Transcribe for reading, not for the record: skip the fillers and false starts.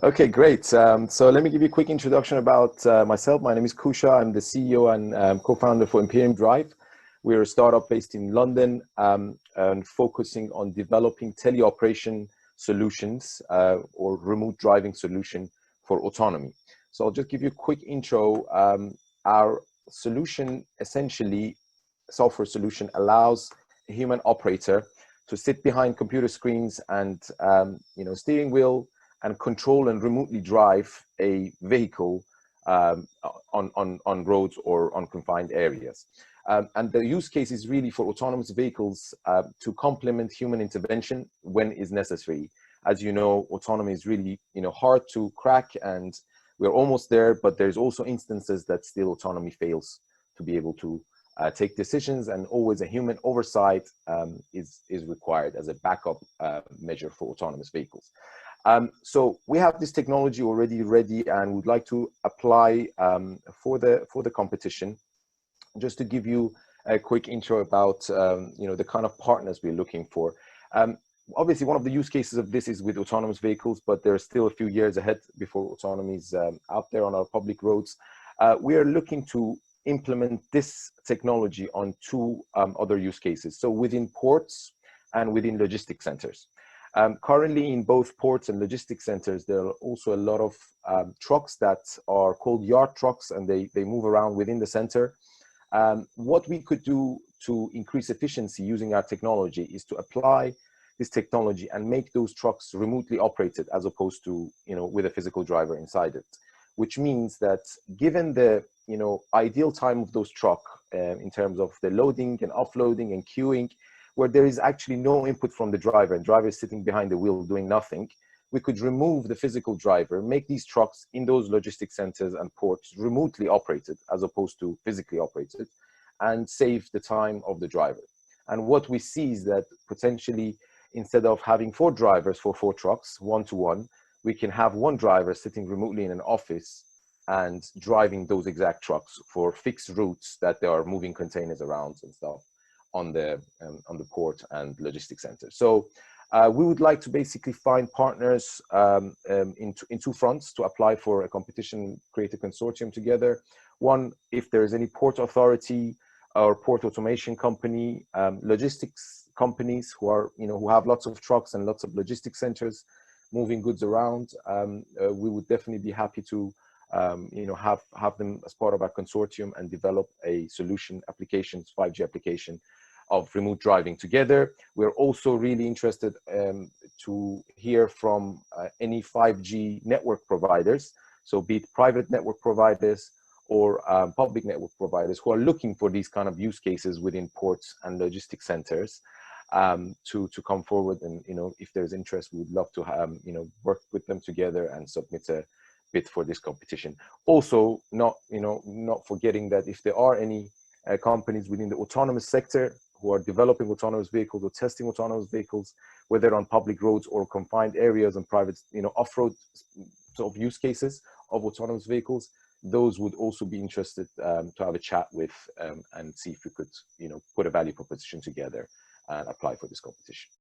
Okay, great. So let me give you a quick introduction about myself. My name is Kusha. I'm the CEO and co-founder for Imperium Drive. We're a startup based in London and focusing on developing teleoperation solutions or remote driving solution for autonomy. So I'll just give you a quick intro. Our solution, essentially, software solution, allows a human operator to sit behind computer screens and steering wheel and control and remotely drive a vehicle on roads or on confined areas. And the use case is really for autonomous vehicles to complement human intervention when is necessary. As you know, autonomy is really hard to crack, and we're almost there, but there's also instances that still autonomy fails to be able to take decisions, and always a human oversight is required as a backup measure for autonomous vehicles. So we have this technology already ready and would like to apply for the competition. Just to give you a quick intro about the kind of partners we're looking for. Obviously, one of the use cases of this is with autonomous vehicles, but there's still a few years ahead before autonomy is out there on our public roads. We are looking to implement this technology on two other use cases. So within ports and within logistics centers. Currently in both ports and logistics centers, there are also a lot of trucks that are called yard trucks, and they move around within the center. What we could do to increase efficiency using our technology is to apply this technology and make those trucks remotely operated as opposed to, with a physical driver inside it, which means that given the, ideal time of those trucks in terms of the loading and offloading and queuing, where there is actually no input from the driver and driver is sitting behind the wheel doing nothing, we could remove the physical driver, make these trucks in those logistics centers and ports remotely operated as opposed to physically operated, and save the time of the driver. And what we see is that potentially, instead of having 4 drivers for 4 trucks, 1-to-1, we can have 1 driver sitting remotely in an office and driving those exact trucks for fixed routes that they are moving containers around and stuff on the port and logistics center. So we would like to basically find partners in 2 fronts to apply for a competition, create a consortium together. One, if there is any port authority or port automation company, logistics companies who are, who have lots of trucks and lots of logistics centers moving goods around, we would definitely be happy to have them as part of our consortium and develop a solution applications, 5G application of remote driving together. We're also really interested to hear from any 5G network providers, so be it private network providers or public network providers who are looking for these kind of use cases within ports and logistics centers to come forward. And if there's interest, we would love to have work with them together and submit a bid for this competition. Also, not forgetting that if there are any companies within the autonomous sector who are developing autonomous vehicles or testing autonomous vehicles, whether on public roads or confined areas and private, off-road sort of use cases of autonomous vehicles, those would also be interested to have a chat with and see if we could, put a value proposition together and apply for this competition.